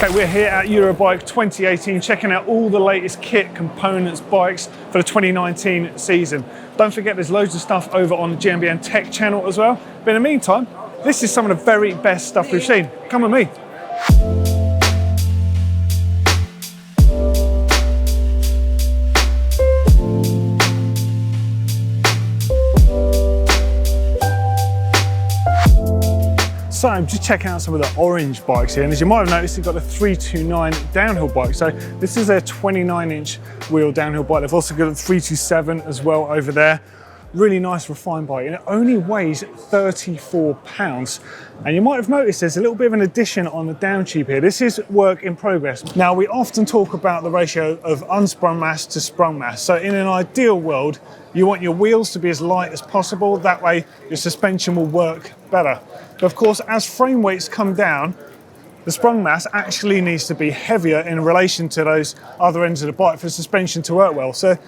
Okay, we're here at Eurobike 2018, checking out all the latest kit, components, bikes for the 2019 season. Don't forget there's loads of stuff over on the GMBN Tech channel as well. But in the meantime, this is some of the very best stuff we've seen. Come with me. So I'm just checking out some of the orange bikes here, and as you might have noticed, they've got a 329 downhill bike. So this is their 29-inch wheel downhill bike. They've also got a 327 as well over there. Really nice refined bike, and it only weighs 34 pounds. And you might have noticed there's a little bit of an addition on the down tube here. This is work in progress. Now, we often talk about the ratio of unsprung mass to sprung mass. So in an ideal world, you want your wheels to be as light as possible. That way your suspension will work better. But of course, as frame weights come down, the sprung mass actually needs to be heavier in relation to those other ends of the bike for the suspension to work well. So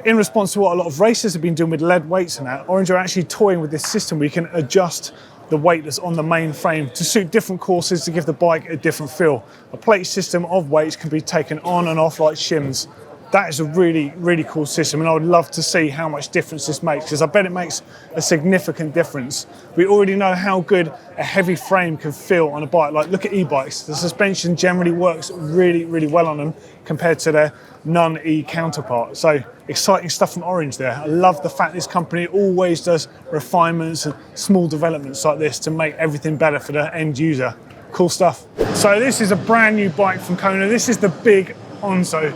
in response to what a lot of racers have been doing with lead weights and that, Orange are actually toying with this system where you can adjust the weight that's on the main frame to suit different courses to give the bike a different feel. A plate system of weights can be taken on and off like shims. That is a really, really cool system, and I would love to see how much difference this makes, because I bet it makes a significant difference. We already know how good a heavy frame can feel on a bike. Like, look at e-bikes. The suspension generally works really, really well on them compared to their non-E counterpart. So exciting stuff from Orange there. I love the fact this company always does refinements and small developments like this to make everything better for the end user. Cool stuff. So this is a brand new bike from Kona. This is the big Hanzo.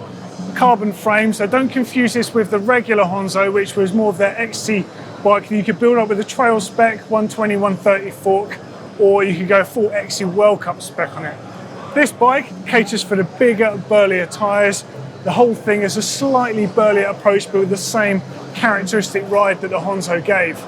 Carbon frame, so don't confuse this with the regular Hanzo, which was more of their XC bike that you could build up with a trail spec, 120, 130 fork, or you could go full XC World Cup spec on it. This bike caters for the bigger, burlier tyres. The whole thing is a slightly burlier approach, but with the same characteristic ride that the Hanzo gave.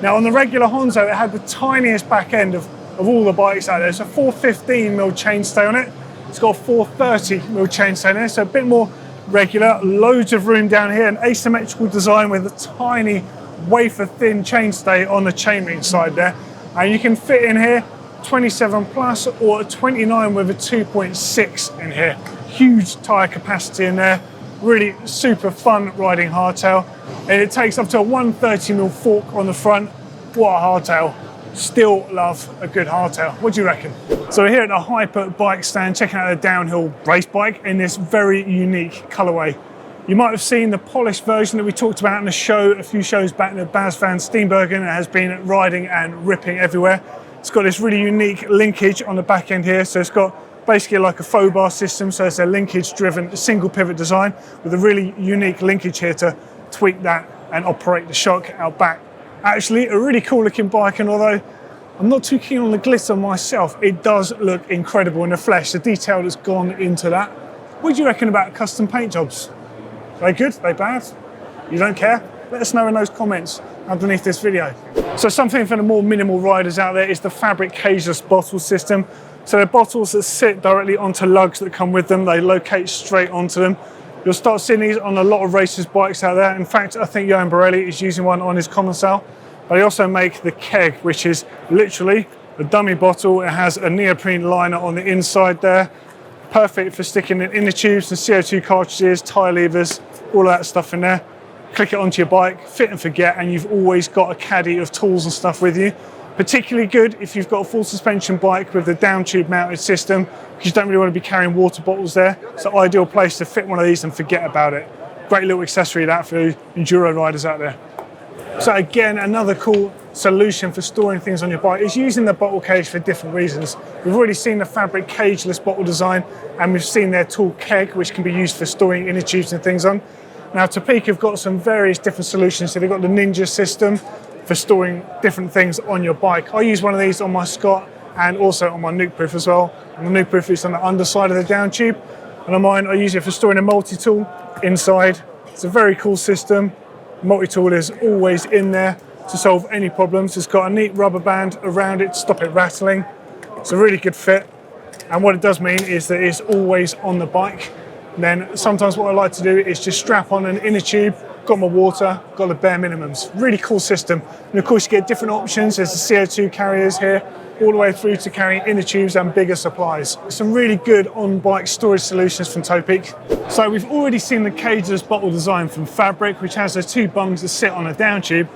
Now, on the regular Hanzo, it had the tiniest back end of all the bikes out there. It's a 415mm chainstay on it. It's got a 430mm chainstay in there, so a bit more regular. Loads of room down here, an asymmetrical design with a tiny wafer thin chainstay on the chainring side there, and you can fit in here 27 plus or a 29 with a 2.6 in here. Huge tyre capacity in there, really super fun riding hardtail, and it takes up to a 130mm fork on the front. What a hardtail. Still love a good hardtail. What do you reckon? So we're here at the Hyper bike stand, checking out a downhill race bike in this very unique colorway. You might have seen the polished version that we talked about in the show a few shows back, the Bas van Steenbergen. It has been riding and ripping everywhere. It's got this really unique linkage on the back end here. So it's got basically like a faux bar system. So it's a linkage driven single pivot design with a really unique linkage here to tweak that and operate the shock out back. Actually, a really cool looking bike, and although I'm not too keen on the glitter myself, it does look incredible in the flesh. The detail that's gone into that. What do you reckon about custom paint jobs? Are they good? Are they bad? You don't care? Let us know in those comments underneath this video. So something for the more minimal riders out there is the fabric cageless bottle system. So they're bottles that sit directly onto lugs that come with them. They locate straight onto them. You'll start seeing these on a lot of racers' bikes out there. In fact, I think Johan Borelli is using one on his Commensal. They also make the keg, which is literally a dummy bottle. It has a neoprene liner on the inside there. Perfect for sticking in inner tubes and CO2 cartridges, tyre levers, all of that stuff in there. Click it onto your bike, fit and forget, and you've always got a caddy of tools and stuff with you. Particularly good if you've got a full suspension bike with the down tube mounted system, because you don't really want to be carrying water bottles there. It's an ideal place to fit one of these and forget about it. Great little accessory that for enduro riders out there. So again, another cool solution for storing things on your bike is using the bottle cage for different reasons. We've already seen the fabric cageless bottle design, and we've seen their tool keg, which can be used for storing inner tubes and things on. Now, Topeka have got some various different solutions. So they've got the Ninja system for storing different things on your bike. I use one of these on my Scott and also on my Nukeproof as well. And the Nukeproof is on the underside of the down tube. And on mine, I use it for storing a multi-tool inside. It's a very cool system. Multi-tool is always in there to solve any problems. It's got a neat rubber band around it to stop it rattling. It's a really good fit. And what it does mean is that it's always on the bike. And then sometimes what I like to do is just strap on an inner tube, got my water, got the bare minimums. Really cool system. And of course you get different options. There's the CO2 carriers here, all the way through to carrying inner tubes and bigger supplies. Some really good on-bike storage solutions from Topeak. So we've already seen the cageless bottle design from Fabric, which has those two bungs that sit on a down tube.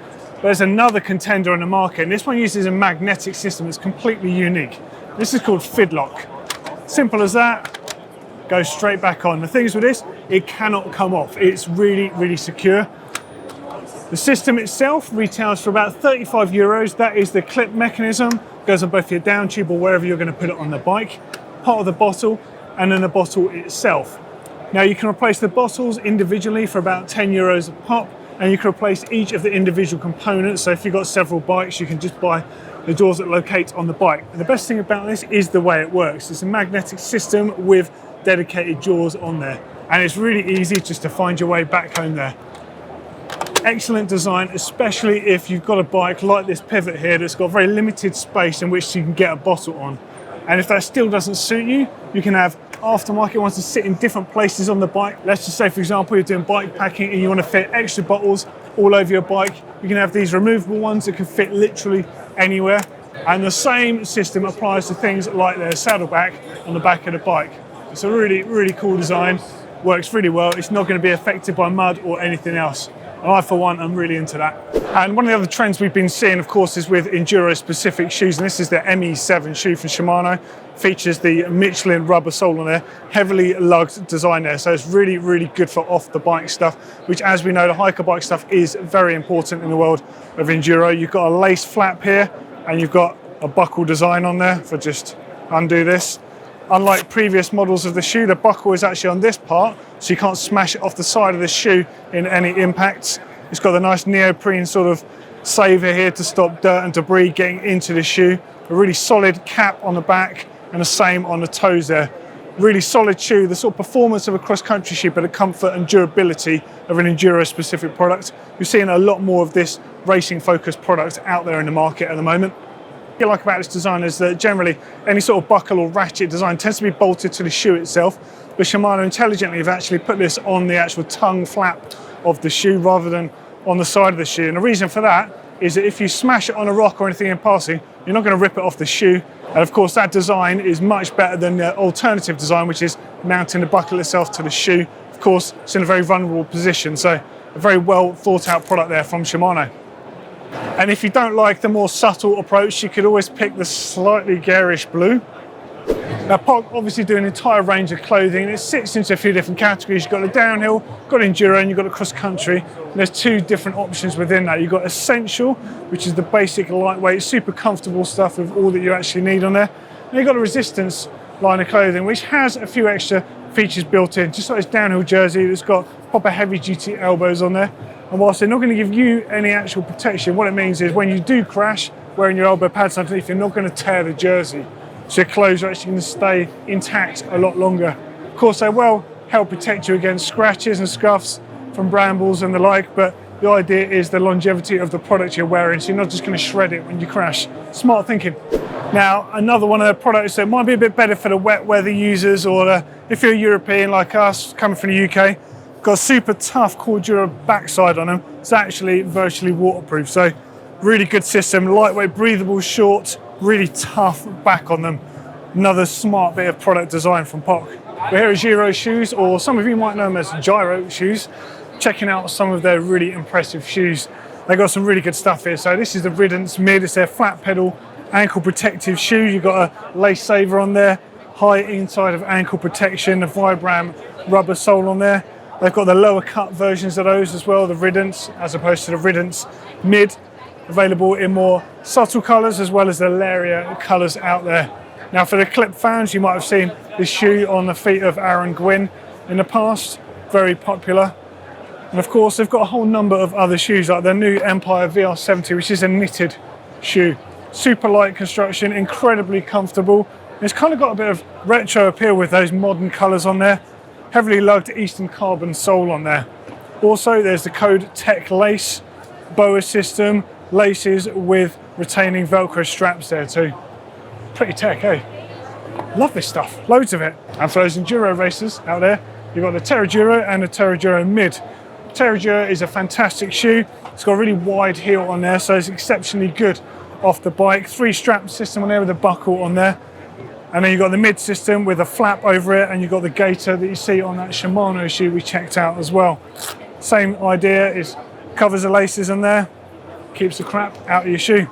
There's another contender on the market, and this one uses a magnetic system that's completely unique. This is called FID Lock. Simple as that, goes straight back on. The thing is with this, it cannot come off. It's really, really secure. The system itself retails for about 35 euros. That is the clip mechanism. Goes on both your down tube or wherever you're going to put it on the bike. Part of the bottle, and then the bottle itself. Now you can replace the bottles individually for about 10 euros a pop, and you can replace each of the individual components. So if you've got several bikes, you can just buy the jaws that locate on the bike. And the best thing about this is the way it works. It's a magnetic system with dedicated jaws on there. And it's really easy just to find your way back home there. Excellent design, especially if you've got a bike like this pivot here that's got very limited space in which you can get a bottle on. And if that still doesn't suit you, you can have aftermarket ones to sit in different places on the bike. Let's just say, for example, you're doing bike packing and you want to fit extra bottles all over your bike. You can have these removable ones that can fit literally anywhere. And the same system applies to things like the saddleback on the back of the bike. It's a really, really cool design. Works really well. It's not going to be affected by mud or anything else. And I, for one, I'm really into that. And one of the other trends we've been seeing, of course, is with enduro-specific shoes. And this is the ME7 shoe from Shimano. Features the Michelin rubber sole on there. Heavily lugged design there. So it's really, really good for off-the-bike stuff, which, as we know, the hiker bike stuff is very important in the world of enduro. You've got a lace flap here, and you've got a buckle design on there for just undo this. Unlike previous models of the shoe, the buckle is actually on this part, so you can't smash it off the side of the shoe in any impacts. It's got the nice neoprene sort of saver here to stop dirt and debris getting into the shoe. A really solid cap on the back and the same on the toes there. Really solid shoe, the sort of performance of a cross-country shoe, but the comfort and durability of an enduro-specific product. We're seeing a lot more of this racing-focused product out there in the market at the moment. What I like about this design is that generally any sort of buckle or ratchet design tends to be bolted to the shoe itself, but Shimano intelligently have actually put this on the actual tongue flap of the shoe rather than on the side of the shoe. And the reason for that is that if you smash it on a rock or anything in passing, you're not going to rip it off the shoe. And of course that design is much better than the alternative design, which is mounting the buckle itself to the shoe. Of course, it's in a very vulnerable position, so a very well thought out product there from Shimano. And if you don't like the more subtle approach, you could always pick the slightly garish blue. Now, POC obviously do an entire range of clothing. It sits into a few different categories. You've got the downhill, got enduro, and you've got the cross country. And there's two different options within that. You've got essential, which is the basic lightweight, super comfortable stuff with all that you actually need on there. And you've got a resistance line of clothing, which has a few extra features built in, just like this downhill jersey that's got proper heavy duty elbows on there. And whilst they're not going to give you any actual protection, what it means is when you do crash, wearing your elbow pads underneath, you're not going to tear the jersey. So your clothes are actually going to stay intact a lot longer. Of course, they will help protect you against scratches and scuffs from brambles and the like, but the idea is the longevity of the product you're wearing, so you're not just going to shred it when you crash. Smart thinking. Now, another one of the products that might be a bit better for the wet weather users, or if you're a European like us, coming from the UK, got a super tough Cordura backside on them. It's actually virtually waterproof, so really good system, lightweight, breathable, short, really tough back on them. Another smart bit of product design from POC. We're here at Giro shoes, or some of you might know them as Giro shoes, checking out some of their really impressive shoes. They've got some really good stuff here. So this is the Riddance Mid, it's their flat pedal ankle protective shoe. You've got a lace saver on there, high inside of ankle protection, a Vibram rubber sole on there. They've got the lower cut versions of those as well, the Riddance, as opposed to the Riddance Mid, available in more subtle colours as well as the Lycra colours out there. Now for the clip fans, you might have seen this shoe on the feet of Aaron Gwynn in the past, very popular. And of course they've got a whole number of other shoes like their new Empire VR70, which is a knitted shoe. Super light construction, incredibly comfortable. It's kind of got a bit of retro appeal with those modern colours on there. Heavily lugged Eastern carbon sole on there. Also there's the Code Tech lace, boa system, laces with retaining Velcro straps there too. Pretty tech, eh? Love this stuff, loads of it. And for those enduro racers out there, you've got the Terraduro and the Terraduro Mid. Terraduro is a fantastic shoe. It's got a really wide heel on there, so it's exceptionally good off the bike. 3-strap system on there with a buckle on there. And then you've got the mid system with a flap over it, and you've got the gaiter that you see on that Shimano shoe we checked out as well. Same idea, is covers the laces on there, keeps the crap out of your shoe.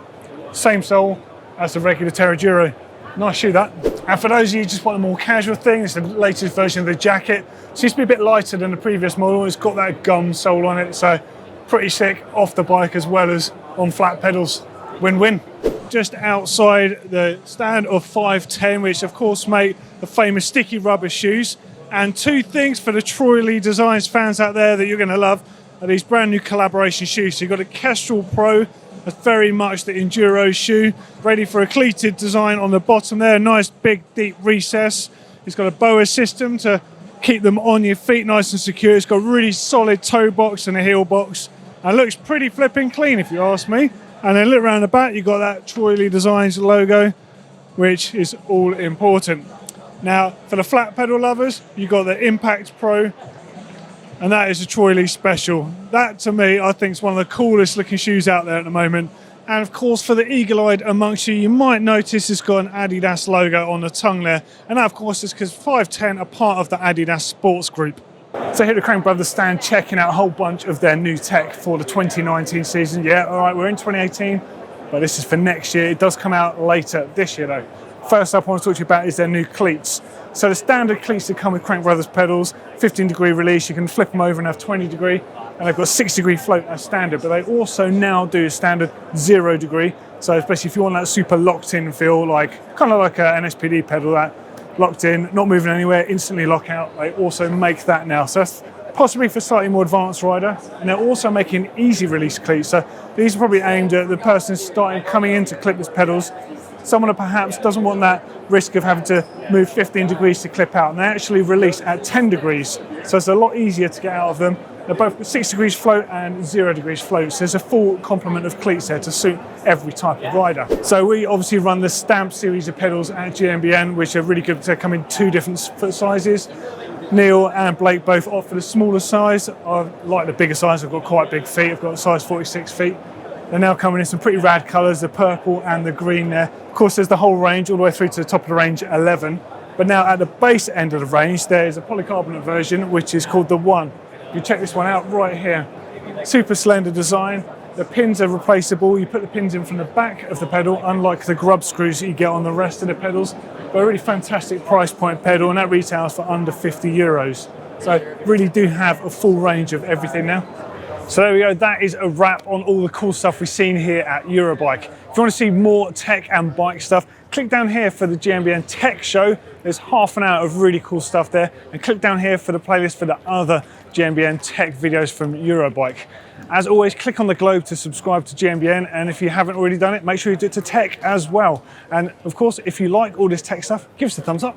Same sole as the regular Terra Giro. Nice shoe that. And for those of you who just want a more casual thing, it's the latest version of the jacket. It seems to be a bit lighter than the previous model. It's got that gum sole on it, so pretty sick off the bike as well as on flat pedals. Win-win. Just outside the stand of FiveTen, which of course make the famous sticky rubber shoes. And 2 things for the Troy Lee Designs fans out there that you're going to love are these brand new collaboration shoes. So you've got a Kestrel Pro, that's very much the enduro shoe, ready for a cleated design on the bottom there, a nice big deep recess. It's got a BOA system to keep them on your feet nice and secure. It's got a really solid toe box and a heel box, and looks pretty flipping clean if you ask me. And then look around the back, you've got that Troy Lee Designs logo, which is all important. Now, for the flat pedal lovers, you've got the Impact Pro, and that is a Troy Lee special. That, to me, I think is one of the coolest looking shoes out there at the moment. And of course, for the eagle-eyed amongst you, you might notice it's got an Adidas logo on the tongue there. And that, of course, is because FiveTen are part of the Adidas Sports Group. So here at the Crankbrothers stand, checking out a whole bunch of their new tech for the 2019 season. Yeah, all right, we're in 2018, but this is for next year. It does come out later this year, though. First up, I want to talk to you about is their new cleats. So the standard cleats that come with Crankbrothers pedals, 15-degree release, you can flip them over and have 20-degree, and they've got 6-degree float as standard, but they also now do standard 0-degree. So especially if you want that super locked-in feel, like kind of like an SPD pedal, that locked in, not moving anywhere, instantly lock out, they also make that now. So that's possibly for slightly more advanced rider. And they're also making easy release cleats. So these are probably aimed at the person coming in to clip his pedals. Someone who perhaps doesn't want that risk of having to move 15 degrees to clip out. And they actually release at 10 degrees. So it's a lot easier to get out of them. They're both 6 degrees float and 0 degrees float. So there's a full complement of cleats there to suit every type of rider. So we obviously run the Stamp series of pedals at GMBN, which are really good to come in 2 different foot sizes. Neil and Blake both opt for the smaller size. I like the bigger size. I've got quite big feet. I've got a size 46 feet. They're now coming in some pretty rad colours, the purple and the green there. Of course, there's the whole range, all the way through to the top of the range, 11. But now at the base end of the range, there is a polycarbonate version, which is called the One. You check this one out right here. Super slender design. The pins are replaceable. You put the pins in from the back of the pedal, unlike the grub screws that you get on the rest of the pedals. But a really fantastic price point pedal, and that retails for under 50 euros. So really do have a full range of everything now. So there we go, that is a wrap on all the cool stuff we've seen here at Eurobike. If you want to see more tech and bike stuff, click down here for the GMBN Tech Show. There's half an hour of really cool stuff there. And click down here for the playlist for the other GMBN tech videos from Eurobike. As always, click on the globe to subscribe to GMBN. And if you haven't already done it, make sure you do it to tech as well. And of course, if you like all this tech stuff, give us a thumbs up.